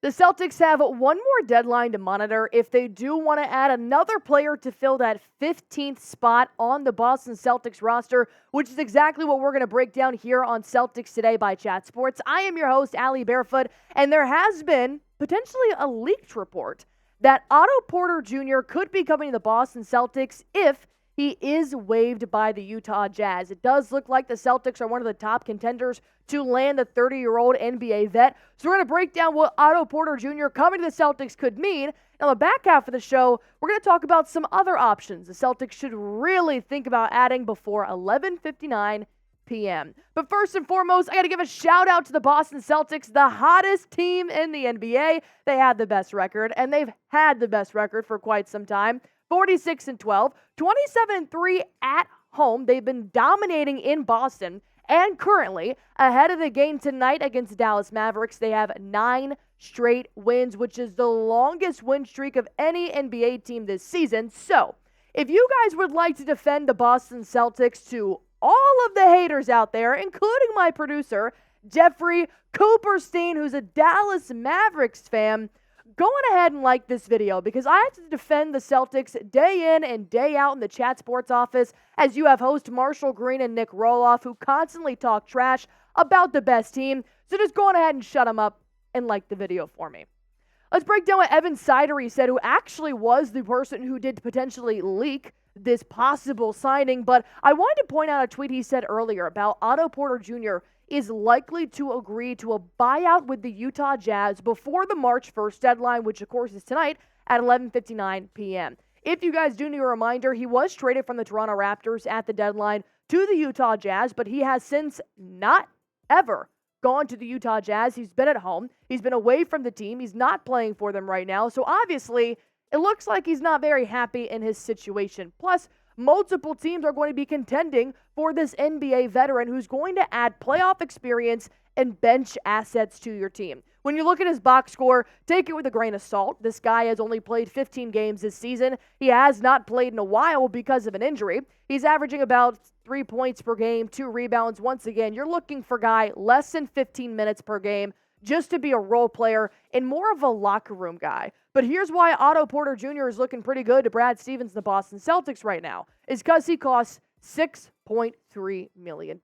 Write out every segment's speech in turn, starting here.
The Celtics have one more deadline to monitor if they do want to add another player to fill that 15th spot on the Boston Celtics roster, which is exactly what we're going to break down here on Celtics Today by Chat Sports. I am your host, Allie Barefoot, and there has been potentially a leaked report that Otto Porter Jr. could be coming to the Boston Celtics if he is waived by the Utah Jazz. It does look like the Celtics are one of the top contenders to land the 30-year-old NBA vet. So we're going to break down what Otto Porter Jr. coming to the Celtics could mean. On the back half of the show, we're going to talk about some other options the Celtics should really think about adding before 11:59 p.m. But first and foremost, I got to give a shout out to the Boston Celtics, the hottest team in the NBA. They have the best record, and they've had the best record for quite some time. 46-12, 27-3 at home. They've been dominating in Boston, and currently ahead of the game tonight against Dallas Mavericks. They have 9 straight wins, which is the longest win streak of any NBA team this season. So, if you guys would like to defend the Boston Celtics to all of the haters out there, including my producer, Jeffrey Cooperstein, who's a Dallas Mavericks fan, go on ahead and like this video because I have to defend the Celtics day in and day out in the Chat Sports office as you have host Marshall Green and Nick Roloff who constantly talk trash about the best team. So just go on ahead and shut them up and like the video for me. Let's break down what Evan Sidery said, who actually was the person who did potentially leak this possible signing. But I wanted to point out a tweet he said earlier about Otto Porter Jr. is likely to agree to a buyout with the Utah Jazz before the March 1st deadline, which of course is tonight at 11:59 p.m. If you guys do need a reminder, he was traded from the Toronto Raptors at the deadline to the Utah Jazz, but he has since not ever gone to the Utah Jazz. He's been at home. He's been away from the team. He's not playing for them right now. So obviously, it looks like he's not very happy in his situation. Plus, multiple teams are going to be contending for this NBA veteran who's going to add playoff experience and bench assets to your team. When you look at his box score, take it with a grain of salt. This guy has only played 15 games this season. He has not played in a while because of an injury. He's averaging about 3 points per game, 2 rebounds. Once again, you're looking for a guy less than 15 minutes per game just to be a role player and more of a locker room guy. But here's why Otto Porter Jr. is looking pretty good to Brad Stevens, the Boston Celtics right now, is because he costs $6.3 million.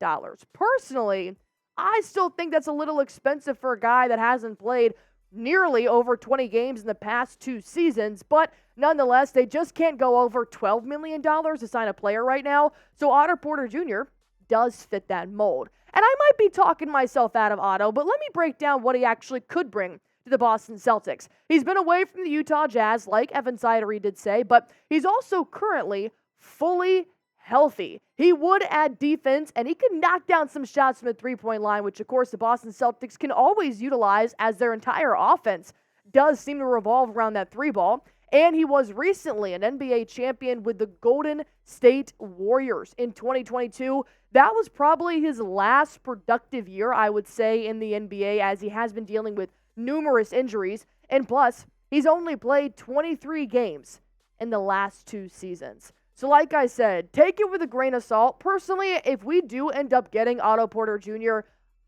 Personally, I still think that's a little expensive for a guy that hasn't played nearly over 20 games in the past 2 seasons, but nonetheless, they just can't go over $12 million to sign a player right now, so Otto Porter Jr. does fit that mold. And I might be talking myself out of Otto, but let me break down what he actually could bring to the Boston Celtics. He's been away from the Utah Jazz, like Evan Sidery did say, but he's also currently fully healthy. He would add defense, and he could knock down some shots from the three-point line, which, of course, the Boston Celtics can always utilize as their entire offense does seem to revolve around that three ball. And he was recently an NBA champion with the Golden State Warriors in 2022. That was probably his last productive year, I would say, in the NBA, as he has been dealing with numerous injuries. And plus, he's only played 23 games in the last 2 seasons. So like I said, take it with a grain of salt. Personally, if we do end up getting Otto Porter Jr.,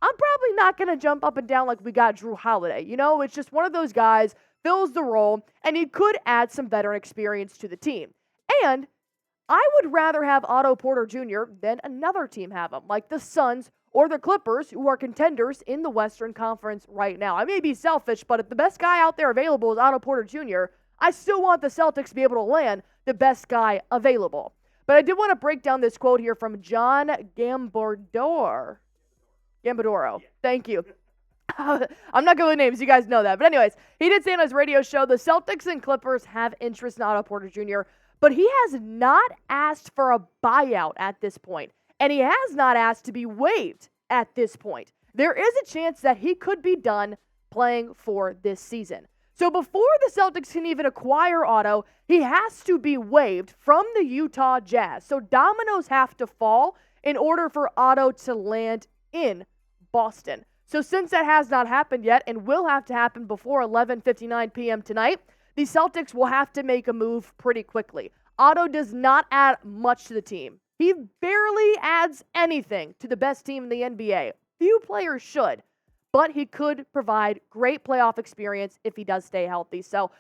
I'm probably not going to jump up and down like we got Drew Holiday. You know, it's just one of those guys, fills the role, and he could add some veteran experience to the team. And I would rather have Otto Porter Jr. than another team have him, like the Suns or the Clippers, who are contenders in the Western Conference right now. I may be selfish, but if the best guy out there available is Otto Porter Jr., I still want the Celtics to be able to land the best guy available. But I did want to break down this quote here from John Gambadoro. Thank you. I'm not good with names. You guys know that. But anyways, he did say on his radio show, the Celtics and Clippers have interest in Otto Porter Jr., but he has not asked for a buyout at this point. And he has not asked to be waived at this point. There is a chance that he could be done playing for this season. So before the Celtics can even acquire Otto, he has to be waived from the Utah Jazz. So dominoes have to fall in order for Otto to land in Boston. So since that has not happened yet and will have to happen before 11:59 p.m. tonight, the Celtics will have to make a move pretty quickly. Otto does not add much to the team. He barely adds anything to the best team in the NBA. Few players should. but he could provide great playoff experience if he does stay healthy. So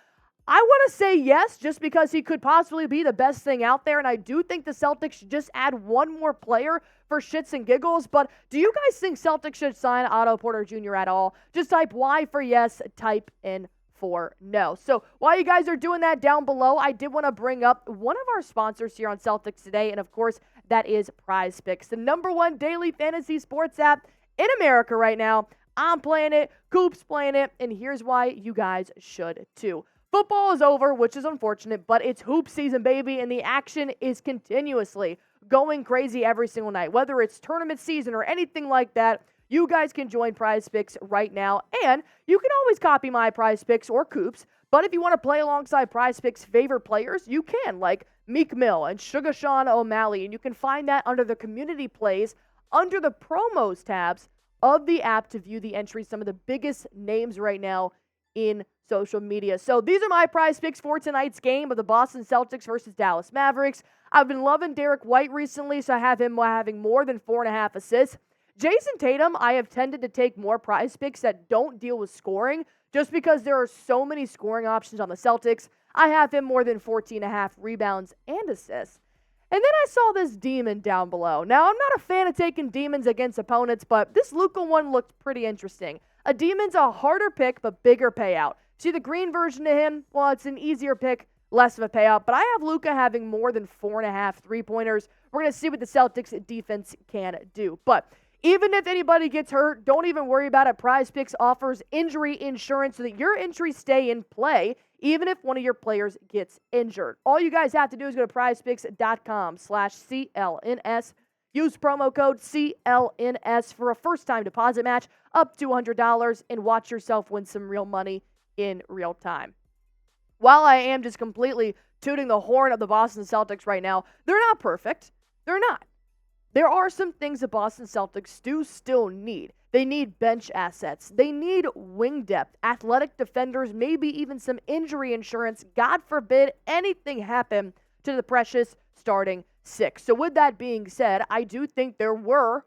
I want to say yes, just because he could possibly be the best thing out there, and I do think the Celtics should just add one more player for shits and giggles. But do you guys think Celtics should sign Otto Porter Jr. at all? Just type Y for yes, type in for no. So while you guys are doing that down below, I did want to bring up one of our sponsors here on Celtics Today, and of course, that is Prize Picks, the #1 daily fantasy sports app in America right now. I'm playing it, Coop's playing it, and here's why you guys should too. Football is over, which is unfortunate, but it's hoop season, baby, and the action is continuously going crazy every single night. Whether it's tournament season or anything like that, you guys can join Prize Picks right now, and you can always copy my Prize Picks or Coops, but if you want to play alongside Prize Picks' favorite players, you can, like Meek Mill and Sugar Sean O'Malley, and you can find that under the community plays, under the promos tabs of the app to view the entries, some of the biggest names right now in social media. So these are my Prize Picks for tonight's game of the Boston Celtics versus Dallas Mavericks. I've been loving Derek White recently, so I have him having more than 4.5 assists. Jason Tatum, I have tended to take more Prize Picks that don't deal with scoring, just because there are so many scoring options on the Celtics. I have him more than 14.5 rebounds and assists. And then I saw this demon down below. Now, I'm not a fan of taking demons against opponents, but this Luka one looked pretty interesting. A demon's a harder pick, but bigger payout. See the green version of him? Well, it's an easier pick, less of a payout. But I have Luka having more than 4.5 three-pointers. We're going to see what the Celtics defense can do. But even if anybody gets hurt, don't even worry about it. Prize Picks offers injury insurance so that your entries stay in play, even if one of your players gets injured. All you guys have to do is go to prizepicks.com/CLNS. Use promo code CLNS for a first-time deposit match up to $100 and watch yourself win some real money in real time. While I am just completely tooting the horn of the Boston Celtics right now, they're not perfect. They're not. There are some things the Boston Celtics do still need. They need bench assets. They need wing depth, athletic defenders, maybe even some injury insurance. God forbid anything happen to the precious starting six. So with that being said, I do think there were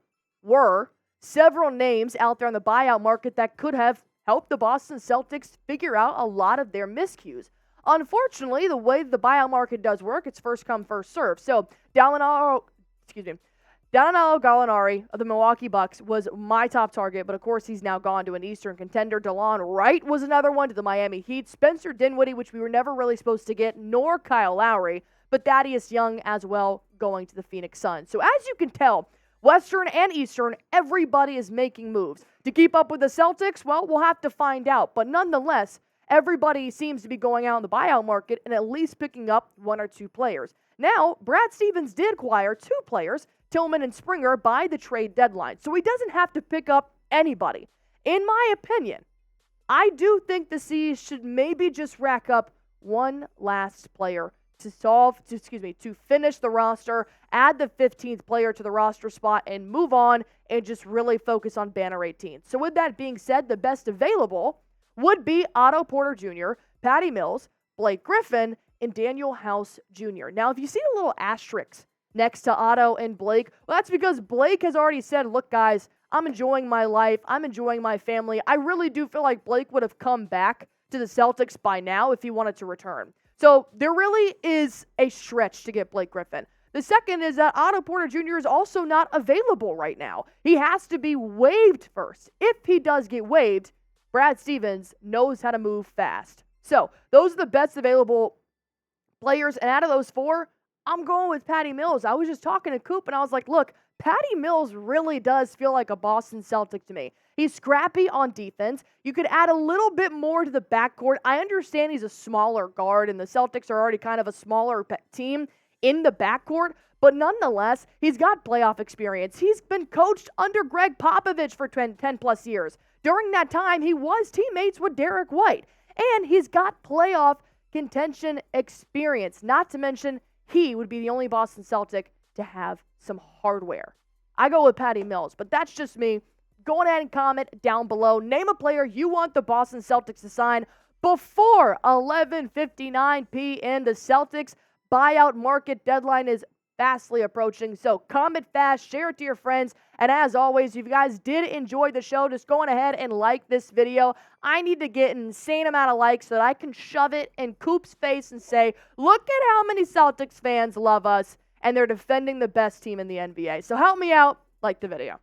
several names out there on the buyout market that could have helped the Boston Celtics figure out a lot of their miscues. Unfortunately, the way the buyout market does work, it's first come, first serve. So Danuel Gallinari of the Milwaukee Bucks was my top target, but of course he's now gone to an Eastern contender. DeLon Wright was another one to the Miami Heat. Spencer Dinwiddie, which we were never really supposed to get, nor Kyle Lowry, but Thaddeus Young as well going to the Phoenix Suns. So as you can tell, Western and Eastern, everybody is making moves. To keep up with the Celtics, well, we'll have to find out. But nonetheless, everybody seems to be going out in the buyout market and at least picking up one or two players. Now, Brad Stevens did acquire two players, Tillman and Springer, by the trade deadline. So he doesn't have to pick up anybody. In my opinion, I do think the C's should maybe just rack up one last player to finish the roster, add the 15th player to the roster spot, and move on and just really focus on Banner 18. So with that being said, the best available would be Otto Porter Jr., Patty Mills, Blake Griffin, and Danuel House Jr. Now, if you see the little asterisks next to Otto and Blake, well, that's because Blake has already said, look, guys, I'm enjoying my life. I'm enjoying my family. I really do feel like Blake would have come back to the Celtics by now if he wanted to return. So there really is a stretch to get Blake Griffin. The second is that Otto Porter Jr. is also not available right now. He has to be waived first. If he does get waived, Brad Stevens knows how to move fast. So those are the best available players. And out of those four, I'm going with Patty Mills. I was just talking to Coop, and I was like, look, Patty Mills really does feel like a Boston Celtic to me. He's scrappy on defense. You could add a little bit more to the backcourt. I understand he's a smaller guard, and the Celtics are already kind of a smaller team in the backcourt, but nonetheless, he's got playoff experience. He's been coached under Greg Popovich for 10-plus years. During that time, he was teammates with Derek White, and he's got playoff contention experience. Not to mention, he would be the only Boston Celtic to have some hardware. I go with Patty Mills, but that's just me. Go ahead and comment down below. Name a player you want the Boston Celtics to sign before 11:59 p.m. The Celtics buyout market deadline is fastly approaching. So comment fast, share it to your friends. And as always, if you guys did enjoy the show, just go on ahead and like this video. I need to get an insane amount of likes so that I can shove it in Coop's face and say, look at how many Celtics fans love us, and they're defending the best team in the NBA. So help me out, like the video.